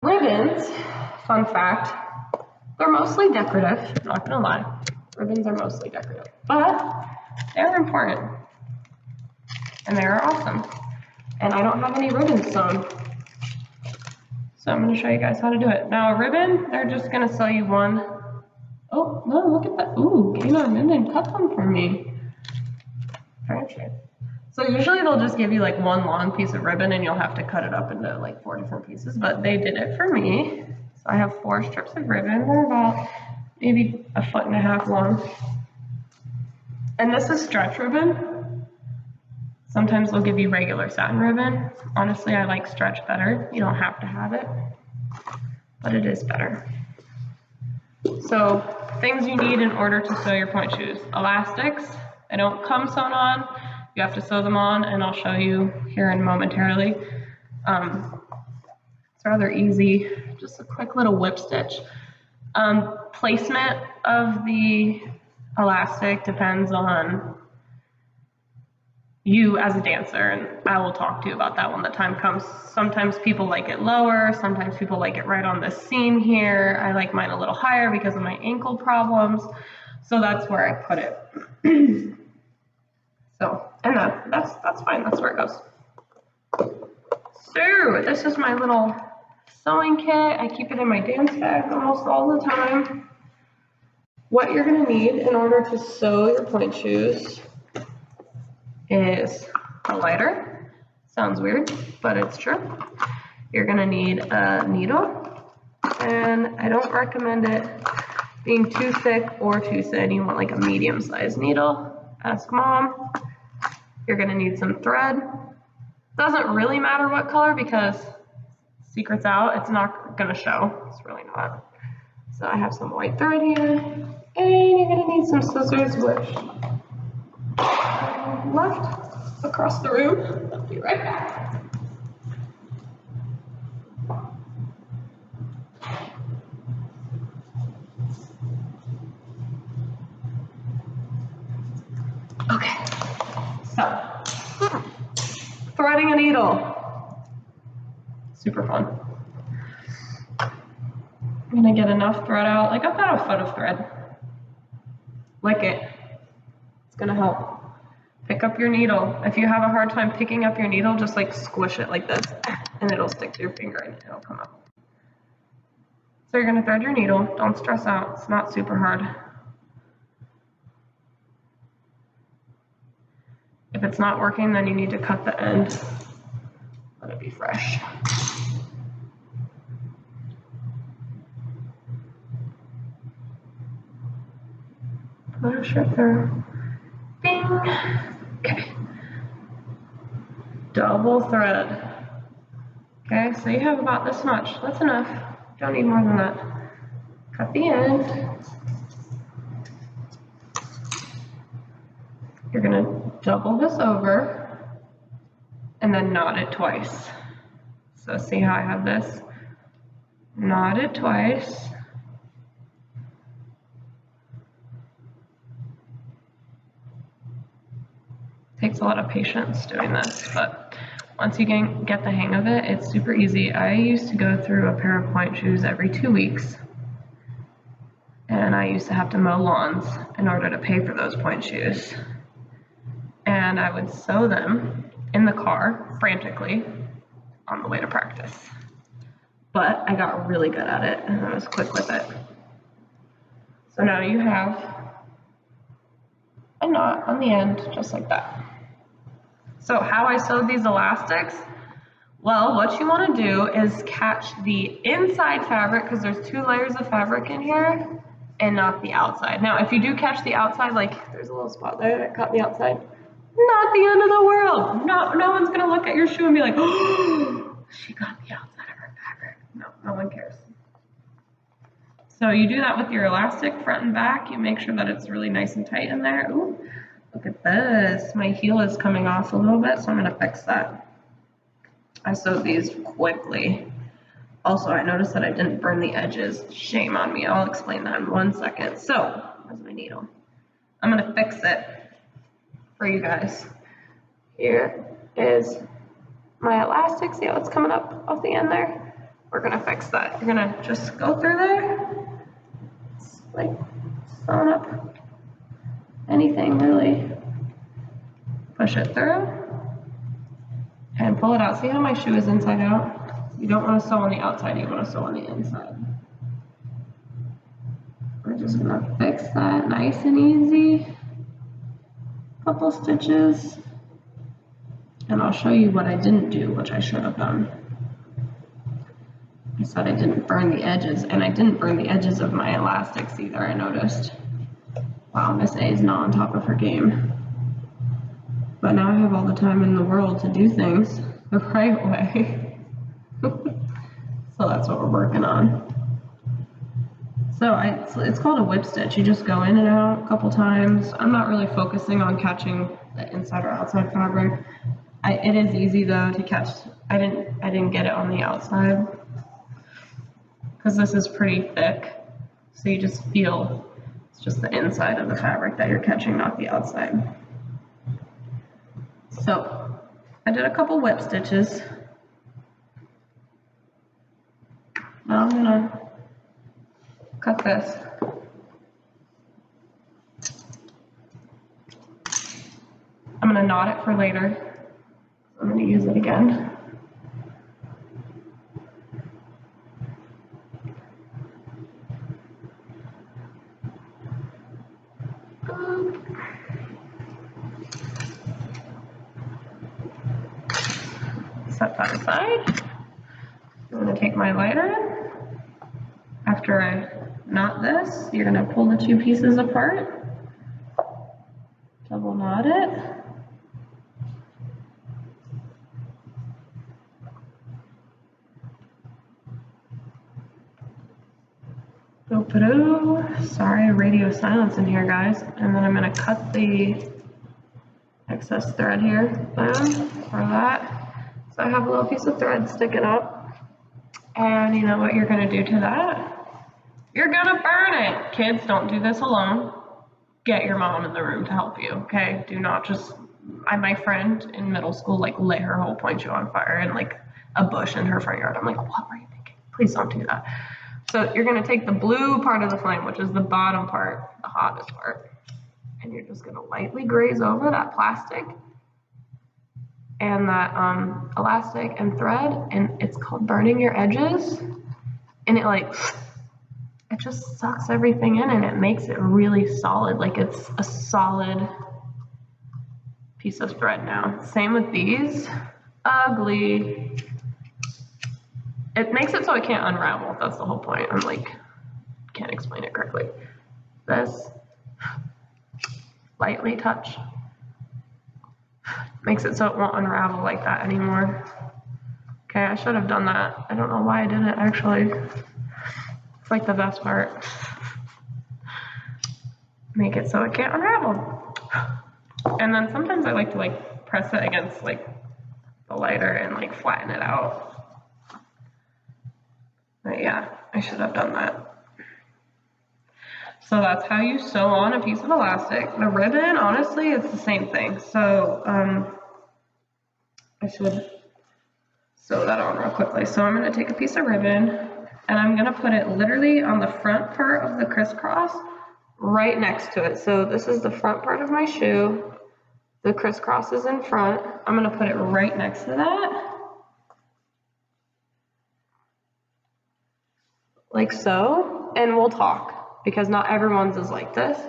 Ribbons, fun fact, they're mostly decorative, not gonna lie. Ribbons are mostly decorative, but they're important and they're awesome. And I don't have any ribbons sewn, so I'm gonna show you guys how to do it. Now a ribbon, they're just gonna sell you one. Oh, no, look at that. Ooh, Kayla didn't cut them for me. Aren't you? So usually they'll just give you like one long piece of ribbon and you'll have to cut it up into like 4 different pieces, but they did it for me. So I have 4 strips of ribbon. They're about maybe 1.5 feet long. And this is stretch ribbon. Sometimes they'll give you regular satin ribbon. Honestly, I like stretch better. You don't have to have it, but it is better. So things you need in order to sew your point shoes. Elastics, they don't come sewn on. You have to sew them on, and I'll show you here in momentarily. It's rather easy, just a quick little whip stitch. Placement of the elastic depends on you as a dancer, and I will talk to you about that when the time comes. Sometimes people like it lower, sometimes people like it right on the seam here. I like mine a little higher because of my ankle problems, so that's where I put it. So, and that's fine, that's where it goes. So, this is my little sewing kit. I keep it in my dance bag almost all the time. What you're gonna need in order to sew your point shoes is a lighter. Sounds weird, but it's true. You're gonna need a needle, and I don't recommend it being too thick or too thin. You want like a medium-sized needle. Ask mom. You're gonna need some thread. Doesn't really matter what color because secret's out, it's not gonna show. It's really not. So I have some white thread here, and you're gonna need some scissors, which I left across the room. I'll be right back. Okay, so threading a needle, super fun. I'm gonna get enough thread out, like about 1 foot of thread. Lick it, it's gonna help. Pick up your needle. If you have a hard time picking up your needle, just like squish it like this, and it'll stick to your finger and it'll come up. So you're gonna thread your needle, don't stress out, it's not super hard. If it's not working, then you need to cut the end. Let it be fresh. Push it through. Bing. Okay. Double thread. Okay, so you have about this much. That's enough. Don't need more than that. Cut the end. You're gonna double this over and then knot it twice. So see how I have this? Knot it twice. Takes a lot of patience doing this, but once you get the hang of it, it's super easy. I used to go through a pair of point shoes every 2 weeks, and I used to have to mow lawns in order to pay for those point shoes. And I would sew them in the car frantically on the way to practice. But I got really good at it and I was quick with it. So now you have a knot on the end, just like that. So how I sewed these elastics? Well, what you want to do is catch the inside fabric, because there's 2 layers of fabric in here, and not the outside. Now, if you do catch the outside, like there's a little spot there that caught the outside, not the end of the world. No one's gonna look at your shoe and be like, oh, she got the outside of her fabric. No one cares. So you do that with your elastic front and back. You make sure that it's really nice and tight in there. Ooh, look at this. My heel is coming off a little bit, so I'm gonna fix that. I sewed these quickly. Also, I noticed that I didn't burn the edges. Shame on me. I'll explain that in 1 second. So, where's my needle? I'm gonna fix it for you guys. Here is my elastic. See how it's coming up off the end there? we're gonna fix that. You're gonna just go through there, it's like sewing up anything really. Push it through and pull it out. See how my shoe is inside out? You don't want to sew on the outside, you want to sew on the inside. We're just gonna fix that nice and easy. Couple stitches. And I'll show you what I didn't do, which I should have done. I said I didn't burn the edges, and I didn't burn the edges of my elastics either, I noticed. Wow, Miss A is not on top of her game. But now I have all the time in the world to do things the right way. So that's what we're working on. So it's called a whip stitch. You just go in and out a couple times. I'm not really focusing on catching the inside or outside fabric. It is easy though to catch. I didn't get it on the outside because this is pretty thick. So you just feel it's just the inside of the fabric that you're catching, not the outside. So I did a couple whip stitches. Now I'm gonna cut this. I'm gonna knot it for later. I'm gonna use it again. Set that aside. I'm gonna take my lighter. After I knot this, you're gonna pull the two pieces apart, double knot it. Sorry, radio silence in here, guys. And then I'm gonna cut the excess thread here down for that. So I have a little piece of thread sticking up. And you know what you're gonna do to that? You're gonna burn it. Kids, don't do this alone. Get your mom in the room to help you, okay? Do not just, my friend in middle school like lit her whole point shoe on fire in like a bush in her front yard. I'm like, what were you thinking? Please don't do that. So you're gonna take the blue part of the flame, which is the bottom part, the hottest part, and you're just gonna lightly graze over that plastic and that elastic and thread, and it's called burning your edges, and it just sucks everything in and it makes it really solid, like it's a solid piece of thread now. Same with these. Ugly. It makes it so it can't unravel. That's the whole point. I'm like, can't explain it correctly. This, lightly touch, makes it so it won't unravel like that anymore. Okay, I should have done that. I don't know why I didn't actually. It's like the best part. Make it so it can't unravel. And then sometimes I like to like press it against like the lighter and like flatten it out. But yeah, I should have done that. So that's how you sew on a piece of elastic. The ribbon, honestly, it's the same thing. So I should sew that on real quickly. So I'm gonna take a piece of ribbon and I'm gonna put it literally on the front part of the crisscross right next to it. So this is the front part of my shoe. The crisscross is in front. I'm gonna put it right next to that. Like so, and we'll talk because not everyone's is like this. So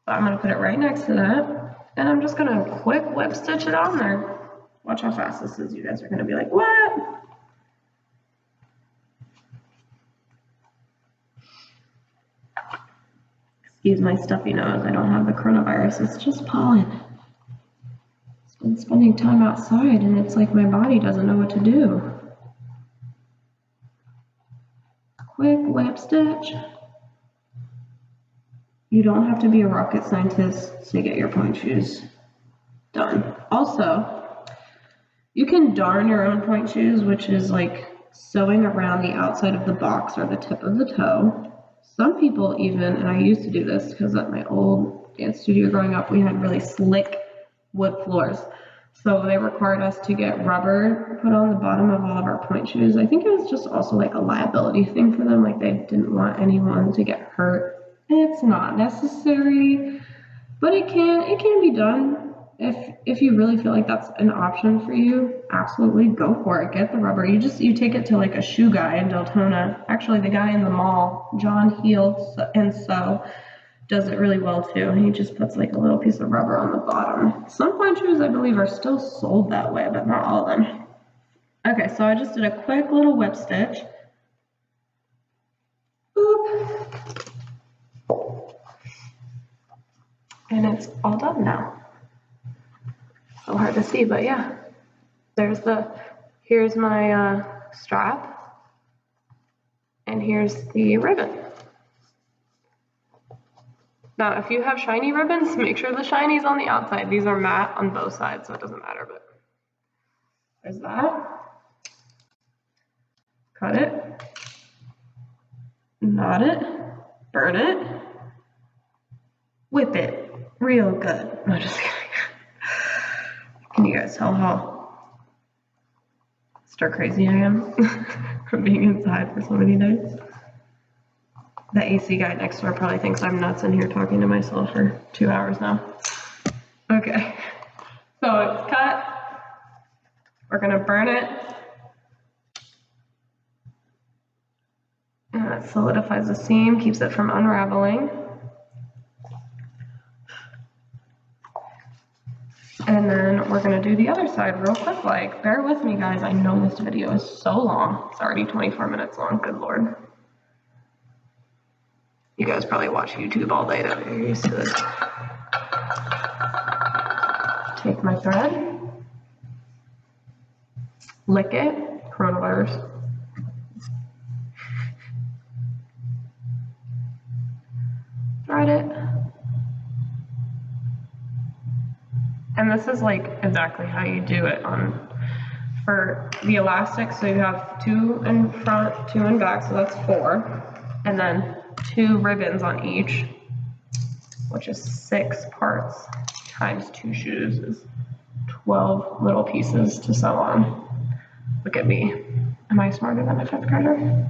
I'm gonna put it right next to that, and I'm just gonna quick whip stitch it on there. Watch how fast this is. You guys are gonna be like, what? Excuse my stuffy nose. I don't have the coronavirus. It's just pollen. I've been spending time outside, and it's like my body doesn't know what to do. Quick whip stitch. You don't have to be a rocket scientist to get your point shoes done. Also, you can darn your own point shoes, which is like sewing around the outside of the box or the tip of the toe. Some people even, and I used to do this because at my old dance studio growing up, we had really slick wood floors. So they required us to get rubber put on the bottom of all of our Pointe shoes. I think it was just also like a liability thing for them. Like they didn't want anyone to get hurt. It's not necessary, but it can be done. If you really feel like that's an option for you, absolutely go for it. Get the rubber. You take it to like a shoe guy in Deltona. Actually, the guy in the mall, John Heel and So, does it really well too. He just puts like a little piece of rubber on the bottom. Some Pointe shoes, I believe, are still sold that way, but not all of them. Okay, so I just did a quick little whip stitch. Boop. And it's all done now. So hard to see, but yeah. Here's my strap. And here's the ribbon. Now, if you have shiny ribbons, make sure the shiny's on the outside. These are matte on both sides, so it doesn't matter, but there's that. Cut it. Knot it. Burn it. Whip it. Real good. No, just kidding. Can you guys tell how stir crazy I am from being inside for so many days? The AC guy next door probably thinks I'm nuts in here talking to myself for 2 hours now. Okay, so it's cut. We're gonna burn it. And that solidifies the seam, keeps it from unraveling. And then we're gonna do the other side real quick. Like, bear with me guys, I know this video is so long. It's already 24 minutes long, good Lord. You guys probably watch YouTube all day, don't you? You're used to it. Take my thread, lick it, coronavirus. Thread it. And this is like exactly how you do it for the elastic. So you have 2 in front, 2 in back, so that's 4. And then 2 ribbons on each, which is 6 parts times 2 shoes is 12 little pieces to sew on. Look at me. Am I smarter than a 5th grader?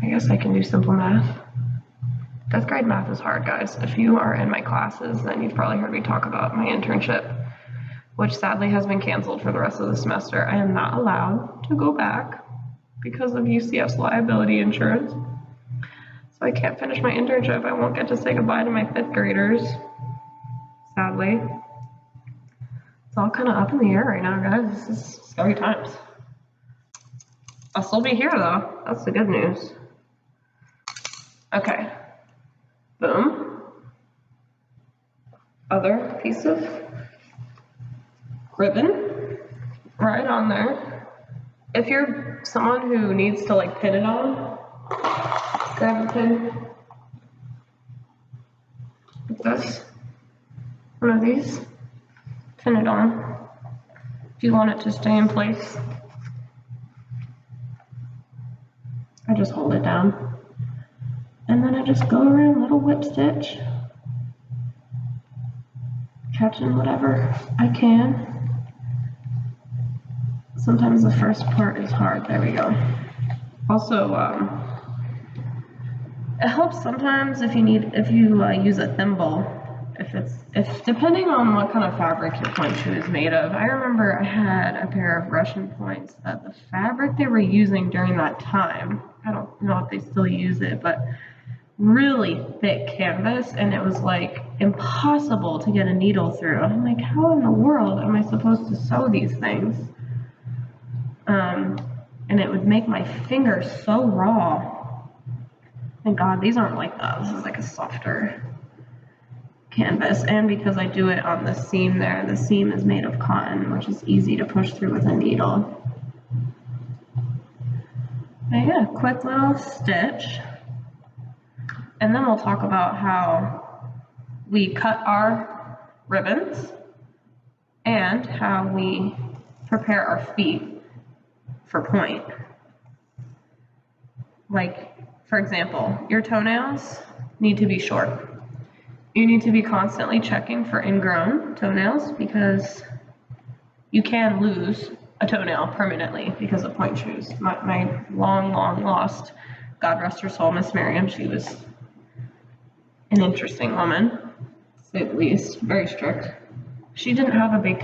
I guess I can do simple math. 5th grade math is hard, guys. If you are in my classes, then you've probably heard me talk about my internship, which sadly has been canceled for the rest of the semester. I am not allowed to go back because of UCF's liability insurance. So I can't finish my internship. I won't get to say goodbye to my 5th graders, sadly. It's all kind of up in the air right now, guys. This is scary times. I'll still be here though. That's the good news. Okay. Boom. Other piece of ribbon right on there. If you're someone who needs to like pin it on, grab a pin like this, one of these, pin it on if you want it to stay in place. I just hold it down. And then I just go around little whip stitch, catching whatever I can. Sometimes the first part is hard. There we go. Also, it helps sometimes if you use a thimble. If depending on what kind of fabric your Pointe shoe is made of. I remember I had a pair of Russian Pointes that the fabric they were using during that time, I don't know if they still use it, but really thick canvas, and it was like impossible to get a needle through. I'm like, how in the world am I supposed to sew these things? And it would make my fingers so raw. Thank God these aren't like that. This is like a softer canvas, and because I do it on the seam there, the seam is made of cotton, which is easy to push through with a needle. But yeah, quick little stitch. And then we'll talk about how we cut our ribbons and how we prepare our feet for Pointe. Like, for example, your toenails need to be short. You need to be constantly checking for ingrown toenails because you can lose a toenail permanently because of pointe shoes. My long lost, God rest her soul, Miss Miriam, she was an interesting woman, to say the least, very strict. She didn't have a big toe.